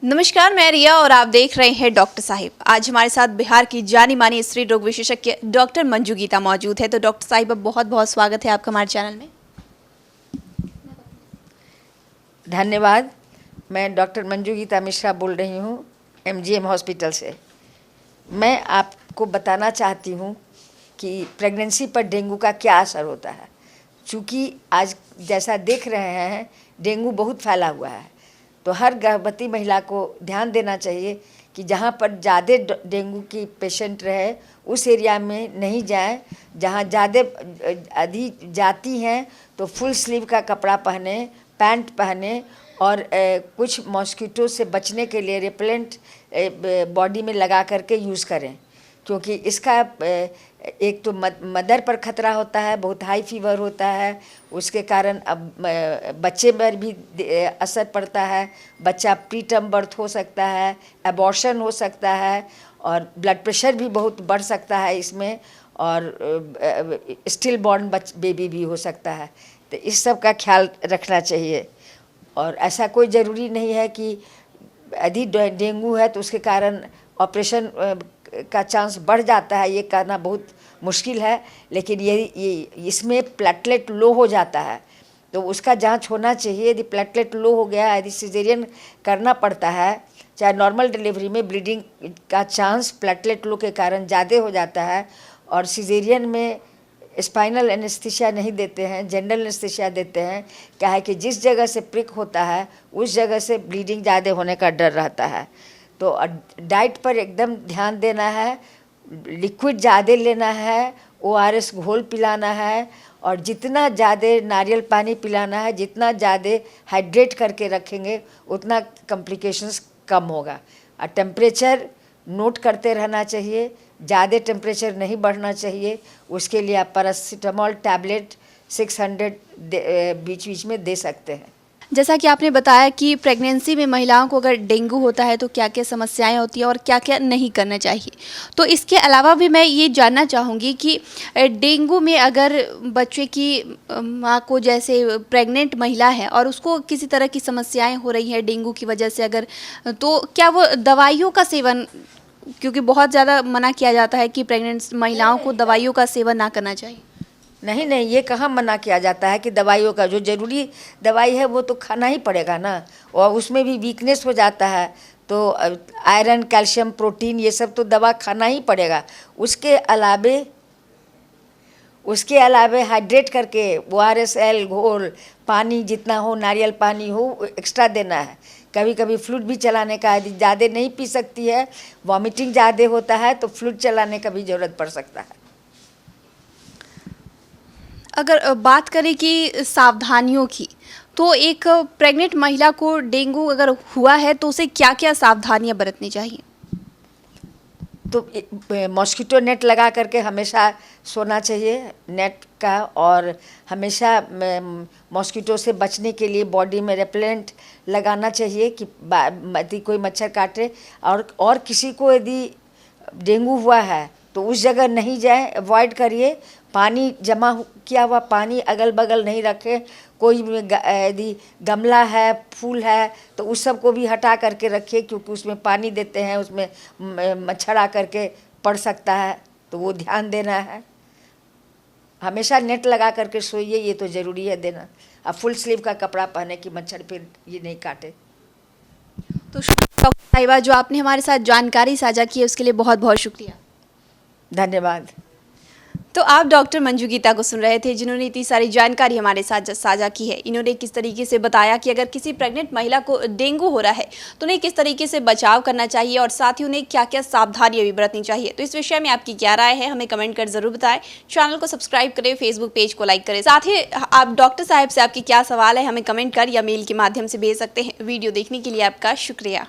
नमस्कार, मैं रिया और आप देख रहे हैं डॉक्टर साहिब। आज हमारे साथ बिहार की जानी मानी स्त्री रोग विशेषज्ञ डॉक्टर मंजू गीता मौजूद है। तो डॉक्टर साहिब, बहुत बहुत स्वागत है आपका हमारे चैनल में। धन्यवाद। मैं डॉक्टर मंजू गीता मिश्रा बोल रही हूँ MGM हॉस्पिटल से। मैं आपको बताना चाहती हूँ कि प्रेगनेंसी पर डेंगू का क्या असर होता है। चूँकि आज जैसा देख रहे हैं डेंगू बहुत फैला हुआ है, तो हर गर्भवती महिला को ध्यान देना चाहिए कि जहाँ पर ज़्यादा डेंगू की पेशेंट रहे उस एरिया में नहीं जाएं। जहाँ ज़्यादा अधिक जाती हैं तो फुल स्लीव का कपड़ा पहने, पैंट पहने और कुछ मॉस्किटो से बचने के लिए रिपेलेंट बॉडी में लगा करके यूज़ करें, क्योंकि इसका एक तो मदर पर खतरा होता है, बहुत हाई फीवर होता है, उसके कारण अब बच्चे पर भी असर पड़ता है। बच्चा प्रीटर्म बर्थ हो सकता है, एबॉर्शन हो सकता है और ब्लड प्रेशर भी बहुत बढ़ सकता है इसमें, और स्टिल बॉर्न बेबी भी हो सकता है। तो इस सब का ख्याल रखना चाहिए। और ऐसा कोई ज़रूरी नहीं है कि यदि डेंगू है तो उसके कारण ऑपरेशन का चांस बढ़ जाता है, ये कहना बहुत मुश्किल है। लेकिन ये इसमें प्लेटलेट लो हो जाता है तो उसका जांच होना चाहिए। यदि प्लेटलेट लो हो गया, यदि सिजेरियन करना पड़ता है, चाहे नॉर्मल डिलीवरी में ब्लीडिंग का चांस प्लेटलेट लो के कारण ज़्यादा हो जाता है। और सिजेरियन में स्पाइनल एनेस्थीसिया नहीं देते हैं, जनरल एनेस्थीसिया देते हैं। क्या है कि जिस जगह से प्रिक होता है उस जगह से ब्लीडिंग ज़्यादा होने का डर रहता है। तो डाइट पर एकदम ध्यान देना है, लिक्विड ज़्यादा लेना है, ORS घोल पिलाना है और जितना ज़्यादा नारियल पानी पिलाना है, जितना ज़्यादा हाइड्रेट करके रखेंगे उतना कॉम्प्लिकेशंस कम होगा। और टेम्परेचर नोट करते रहना चाहिए, ज़्यादा टेम्परेचर नहीं बढ़ना चाहिए। उसके लिए आप पैरासीटामोल टैबलेट 600 बीच बीच में दे सकते हैं। जैसा कि आपने बताया कि प्रेगनेंसी में महिलाओं को अगर डेंगू होता है तो क्या क्या समस्याएं होती हैं और क्या क्या नहीं करना चाहिए, तो इसके अलावा भी मैं ये जानना चाहूँगी कि डेंगू में अगर बच्चे की माँ को, जैसे प्रेग्नेंट महिला है और उसको किसी तरह की समस्याएं हो रही हैं डेंगू की वजह से, अगर तो क्या वो दवाइयों का सेवन, क्योंकि बहुत ज़्यादा मना किया जाता है कि प्रेग्नेंट महिलाओं को दवाइयों का सेवन ना करना चाहिए। नहीं, ये कहाँ मना किया जाता है कि दवाइयों का, जो ज़रूरी दवाई है वो तो खाना ही पड़ेगा ना। और उसमें भी वीकनेस हो जाता है तो आयरन, कैल्शियम, प्रोटीन, ये सब तो दवा खाना ही पड़ेगा। उसके अलावे हाइड्रेट करके ORS घोल, पानी जितना हो, नारियल पानी हो, एक्स्ट्रा देना है। कभी कभी फ्लूइड भी चलाने का, यदि ज़्यादा नहीं पी सकती है, वॉमिटिंग ज़्यादा होता है तो फ्लूइड चलाने का भी ज़रूरत पड़ सकता है। अगर बात करें कि सावधानियों की, तो एक प्रेग्नेंट महिला को डेंगू अगर हुआ है तो उसे क्या क्या सावधानियां बरतनी चाहिए? तो मॉस्किटो नेट लगा करके हमेशा सोना चाहिए नेट का, और हमेशा मॉस्किटो से बचने के लिए बॉडी में रेपेलेंट लगाना चाहिए कि यदि कोई मच्छर काटे। और किसी को यदि डेंगू हुआ है तो उस जगह नहीं जाए, अवॉइड करिए। पानी जमा किया हुआ पानी अगल बगल नहीं रखें। कोई यदि गमला है, फूल है तो उस सब को भी हटा करके रखिए, क्योंकि उसमें पानी देते हैं, उसमें मच्छर आ करके पड़ सकता है, तो वो ध्यान देना है। हमेशा नेट लगा करके सोइए, ये तो ज़रूरी है देना। अब फुल स्लीव का कपड़ा पहने कि मच्छर फिर ये नहीं काटे। तो डॉक्टर साहिबा, जो आपने हमारे साथ जानकारी साझा की है उसके लिए बहुत बहुत शुक्रिया। धन्यवाद। तो आप डॉक्टर मंजू गीता को सुन रहे थे, जिन्होंने इतनी सारी जानकारी हमारे साथ साझा की है। इन्होंने किस तरीके से बताया कि अगर किसी प्रेग्नेंट महिला को डेंगू हो रहा है तो उन्हें किस तरीके से बचाव करना चाहिए और साथ ही उन्हें क्या क्या सावधानियां भी बरतनी चाहिए। तो इस विषय में आपकी क्या राय है, हमें कमेंट कर जरूर बताएं। चैनल को सब्सक्राइब करें, फेसबुक पेज को लाइक करें। साथ ही आप डॉक्टर साहब से आपके क्या सवाल है हमें कमेंट कर या मेल के माध्यम से भेज सकते हैं। वीडियो देखने के लिए आपका शुक्रिया।